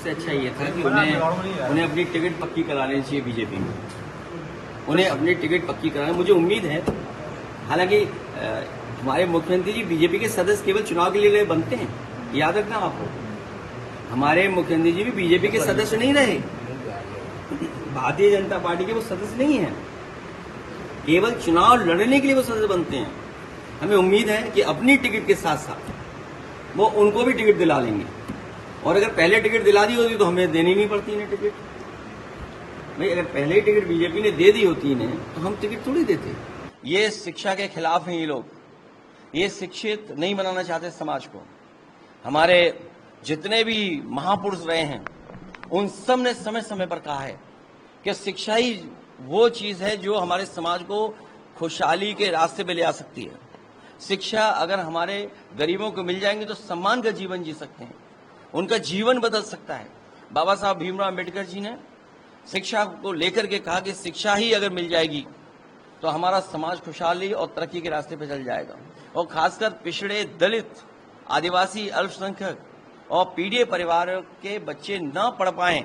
सबसे अच्छा ये था कि उन्हें अपनी टिकट पक्की करानी चाहिए बीजेपी में। उन्हें अपनी टिकट पक्की करानी, मुझे उम्मीद है। हालांकि हमारे मुख्यमंत्री जी बीजेपी के सदस्य केवल चुनाव के लिए बनते हैं, याद रखना आपको। हमारे मुख्यमंत्री जी भी बीजेपी के सदस्य नहीं रहे, भारतीय जनता पार्टी के वो सदस्य नहीं है, केवल चुनाव लड़ने के लिए वो सदस्य बनते हैं। हमें उम्मीद है कि अपनी टिकट के साथ साथ वो उनको भी टिकट दिला लेंगे, और अगर पहले टिकट दिला दी होती तो हमें देनी नहीं पड़ती इन्हें टिकट। भाई अगर पहले ही टिकट बीजेपी ने दे दी होती इन्हें तो हम टिकट थोड़ी देते। ये शिक्षा के खिलाफ हैं ये लोग, ये शिक्षित नहीं बनाना चाहते समाज को। हमारे जितने भी महापुरुष रहे हैं उन सब ने समय समय पर कहा है कि शिक्षा ही वो चीज है जो हमारे समाज को खुशहाली के रास्ते पे ले आ सकती है। शिक्षा अगर हमारे गरीबों को मिल जाएंगे तो सम्मान का जीवन जी सकते हैं, उनका जीवन बदल सकता है। बाबा साहब भीमराव अम्बेडकर जी ने शिक्षा को लेकर के कहा कि शिक्षा ही अगर मिल जाएगी तो हमारा समाज खुशहाली और तरक्की के रास्ते पर चल जाएगा। और खासकर पिछड़े, दलित, आदिवासी, अल्पसंख्यक और पीड़ित परिवारों के बच्चे न पढ़ पाएं,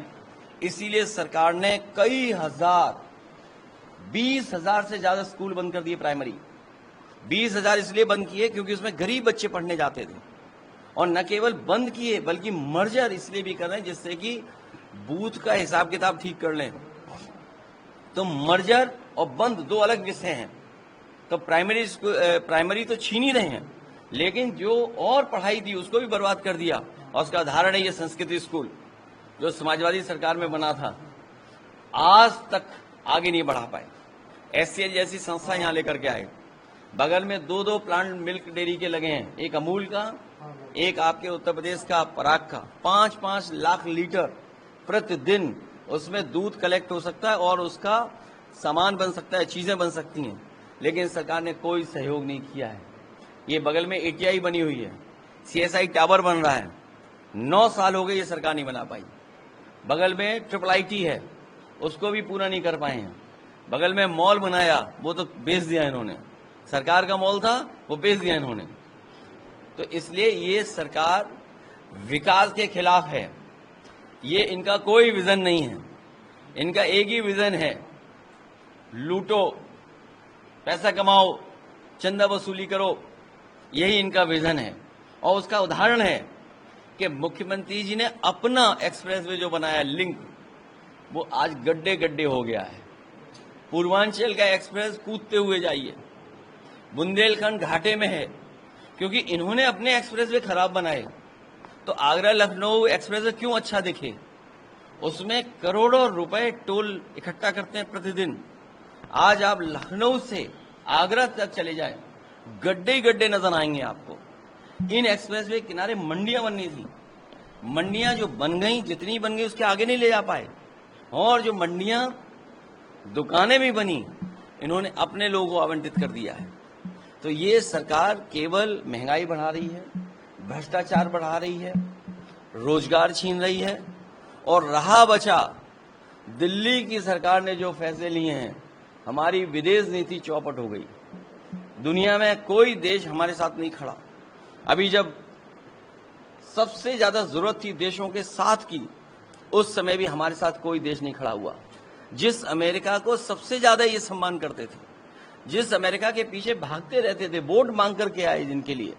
इसीलिए सरकार ने कई हजार, 20,000 से ज्यादा स्कूल बंद कर दिए। प्राइमरी 20,000 इसलिए बंद किए क्योंकि उसमें गरीब बच्चे पढ़ने जाते थे। और न केवल बंद किए बल्कि मर्जर इसलिए भी कर रहे हैं जिससे कि बूथ का हिसाब किताब ठीक कर लें। तो मर्जर और बंद दो अलग विषय हैं। तो प्राइमरी तो छीन ही रहे हैं, लेकिन जो और पढ़ाई थी उसको भी बर्बाद कर दिया। और उसका उदाहरण है ये संस्कृत स्कूल जो समाजवादी सरकार में बना था, आज तक आगे नहीं बढ़ा पाए। एससीएल जैसी संस्था यहां लेकर के आए। बगल में 2-2 प्लांट मिल्क डेयरी के लगे हैं, एक अमूल का, एक आपके उत्तर प्रदेश का पराग का। 5-5 लाख लीटर प्रतिदिन उसमें दूध कलेक्ट हो सकता है और उसका सामान बन सकता है, चीजें बन सकती हैं। लेकिन सरकार ने कोई सहयोग नहीं किया है। ये बगल में एटीआई बनी हुई है, सीएसआई टावर बन रहा है, 9 साल हो गए ये सरकार नहीं बना पाई। बगल में IIIT है, उसको भी पूरा नहीं कर पाए हैं। बगल में मॉल बनाया, वो तो बेच दिया इन्होंने। सरकार का मॉल था, वो बेच दिया इन्होंने। तो इसलिए ये सरकार विकास के खिलाफ है। ये इनका कोई विजन नहीं है। इनका एक ही विजन है, लूटो, पैसा कमाओ, चंदा वसूली करो, यही इनका विजन है। और उसका उदाहरण है कि मुख्यमंत्री जी ने अपना एक्सप्रेसवे जो बनाया लिंक, वो आज गड्ढे गड्ढे हो गया है। पूर्वांचल का एक्सप्रेस कूदते हुए जाइए, बुंदेलखंड घाटे में है क्योंकि इन्होंने अपने एक्सप्रेसवे खराब बनाए। तो आगरा लखनऊ एक्सप्रेसवे क्यों अच्छा दिखे? उसमें करोड़ों रुपए टोल इकट्ठा करते हैं प्रतिदिन। आज आप लखनऊ से आगरा तक चले जाएं, गड्ढे गड्ढे नजर आएंगे आपको। इन एक्सप्रेसवे के किनारे मंडियां बननी थी, मंडियां जो बन गई, जितनी बन गई उसके आगे नहीं ले जा पाए। और जो मंडियां, दुकानें भी बनी, इन्होंने अपने लोगों को आवंटित कर दिया है। तो ये सरकार केवल महंगाई बढ़ा रही है, भ्रष्टाचार बढ़ा रही है, रोजगार छीन रही है। और रहा बचा दिल्ली की सरकार ने जो फैसले लिए हैं, हमारी विदेश नीति चौपट हो गई। दुनिया में कोई देश हमारे साथ नहीं खड़ा। अभी जब सबसे ज्यादा जरूरत थी देशों के साथ की, उस समय भी हमारे साथ कोई देश नहीं खड़ा हुआ। जिस अमेरिका को सबसे ज्यादा ये सम्मान करते थे, जिस अमेरिका के पीछे भागते रहते थे, वोट मांग करके आए जिनके लिए,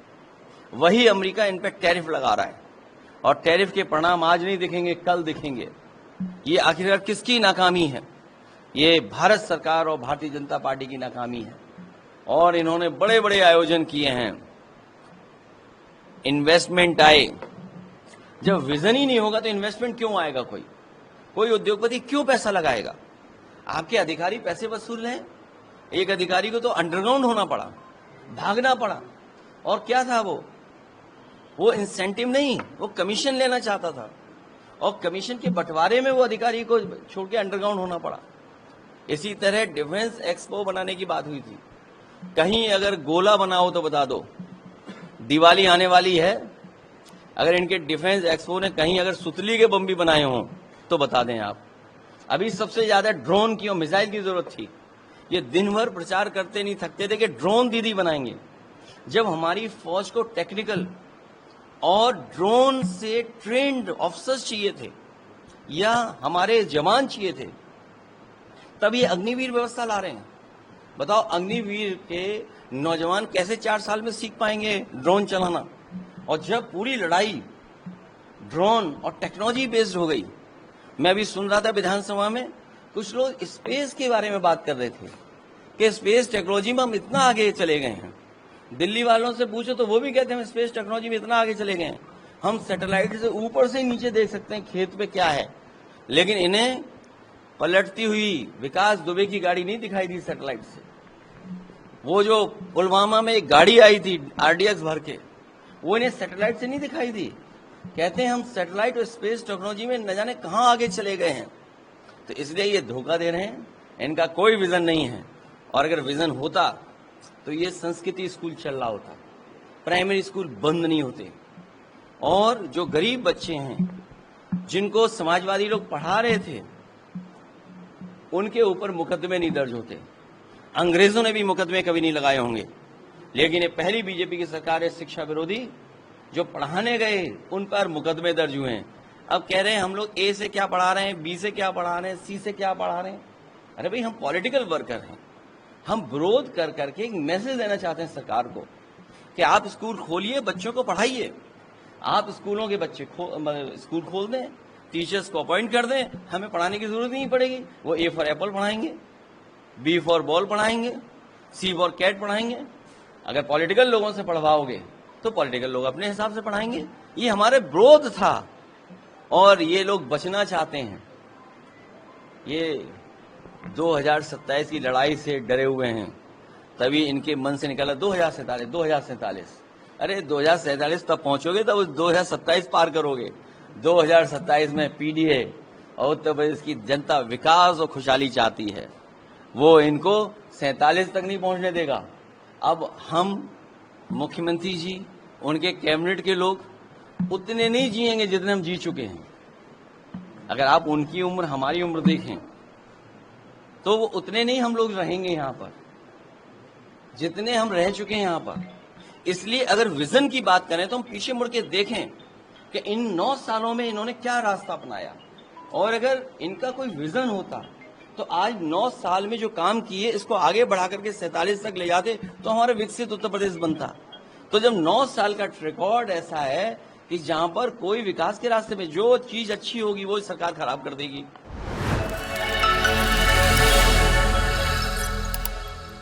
वही अमेरिका इन पे टैरिफ लगा रहा है। और टैरिफ के परिणाम आज नहीं दिखेंगे, कल दिखेंगे। ये आखिरकार किसकी नाकामी है? ये भारत सरकार और भारतीय जनता पार्टी की नाकामी है। और इन्होंने बड़े बड़े आयोजन किए हैं, इन्वेस्टमेंट आए। जब विजन ही नहीं होगा तो इन्वेस्टमेंट क्यों आएगा? कोई उद्योगपति क्यों पैसा लगाएगा? आपके अधिकारी पैसे वसूल रहे हैं। एक अधिकारी को तो अंडरग्राउंड होना पड़ा, भागना पड़ा। और क्या था वो इंसेंटिव नहीं, वो कमीशन लेना चाहता था। और कमीशन के बंटवारे में वो अधिकारी को छोड़ के अंडरग्राउंड होना पड़ा। इसी तरह डिफेंस एक्सपो बनाने की बात हुई थी। कहीं अगर गोला बनाओ तो बता दो, दिवाली आने वाली है, अगर इनके डिफेंस एक्सपो ने कहीं अगर सुतली के बम भी बनाए हों तो बता दें आप। अभी सबसे ज्यादा ड्रोन की और मिसाइल की जरूरत थी। ये दिन भर प्रचार करते नहीं थकते थे कि ड्रोन दीदी बनाएंगे। जब हमारी फौज को टेक्निकल और ड्रोन से ट्रेंड ऑफिसर्स चाहिए थे, या हमारे जवान चाहिए थे, तब ये अग्निवीर व्यवस्था ला रहे हैं। बताओ, अग्निवीर के नौजवान कैसे 4 साल में सीख पाएंगे ड्रोन चलाना? और जब पूरी लड़ाई ड्रोन और टेक्नोलॉजी बेस्ड हो गई, मैं अभी सुन रहा था विधानसभा में कुछ लोग स्पेस के बारे में बात कर रहे थे कि स्पेस टेक्नोलॉजी में हम इतना आगे चले गए हैं। दिल्ली वालों से पूछो तो वो भी कहते हैं हम स्पेस टेक्नोलॉजी में इतना आगे चले गए हैं, हम सैटेलाइट से ऊपर से नीचे देख सकते हैं खेत पे क्या है। लेकिन इन्हें पलटती हुई विकास दुबे की गाड़ी नहीं दिखाई दी सैटेलाइट से। वो जो पुलवामा में एक गाड़ी आई थी RDX भर के, वो इन्हें सैटेलाइट से नहीं दिखाई दी। कहते हैं हम सैटेलाइट और स्पेस टेक्नोलॉजी में न जाने कहां आगे चले गए हैं। तो इसलिए ये धोखा दे रहे हैं, इनका कोई विजन नहीं है। और अगर विजन होता तो ये संस्कृति स्कूल चल रहा होता, प्राइमरी स्कूल बंद नहीं होते, और जो गरीब बच्चे हैं जिनको समाजवादी लोग पढ़ा रहे थे उनके ऊपर मुकदमे नहीं दर्ज होते। अंग्रेजों ने भी मुकदमे कभी नहीं लगाए होंगे, लेकिन ये पहली बीजेपी की सरकार है शिक्षा विरोधी जो पढ़ाने गए उन पर मुकदमे दर्ज हुए हैं। अब कह रहे हैं हम लोग A से क्या पढ़ा रहे हैं, B से क्या पढ़ा रहे हैं, C से क्या पढ़ा रहे हैं। अरे भाई, हम पॉलिटिकल वर्कर हैं, हम विरोध कर करके एक मैसेज देना चाहते हैं सरकार को कि आप स्कूल खोलिए, बच्चों को पढ़ाइए। आप स्कूलों के बच्चे स्कूल खोल दें, टीचर्स को अपॉइंट कर दें, हमें पढ़ाने की जरूरत नहीं पड़ेगी। वो A फॉर एप्पल पढ़ाएंगे, B फॉर बॉल पढ़ाएंगे, C फॉर कैट पढ़ाएंगे। अगर पॉलिटिकल लोगों से पढ़वाओगे तो पॉलिटिकल लोग अपने हिसाब से पढ़ाएंगे। ये हमारे विरोध था और ये लोग बचना चाहते हैं। ये 2027 की लड़ाई से डरे हुए हैं, तभी इनके मन से निकला 2047। अरे 2047 तब पहुंचोगे तब 2027 पार करोगे। 2027 में PDA और उत्तर प्रदेश की जनता विकास और खुशहाली चाहती है, वो इनको 47 तक नहीं पहुंचने देगा। अब हम मुख्यमंत्री जी, उनके कैबिनेट के लोग उतने नहीं जिएंगे जितने हम जी चुके हैं। अगर आप उनकी उम्र हमारी उम्र देखें तो वो उतने नहीं हम लोग रहेंगे यहाँ पर जितने हम रह चुके हैं यहाँ पर। इसलिए अगर विजन की बात करें तो हम पीछे मुड़ के देखें कि इन 9 सालों में इन्होंने क्या रास्ता अपनाया, और अगर इनका कोई विजन होता तो आज 9 साल में जो काम किए इसको आगे बढ़ा करके 47 तक ले जाते तो हमारा विकसित उत्तर प्रदेश बनता। तो जब 9 साल का रिकॉर्ड ऐसा है कि जहां पर कोई विकास के रास्ते में जो चीज अच्छी होगी वो सरकार खराब कर देगी।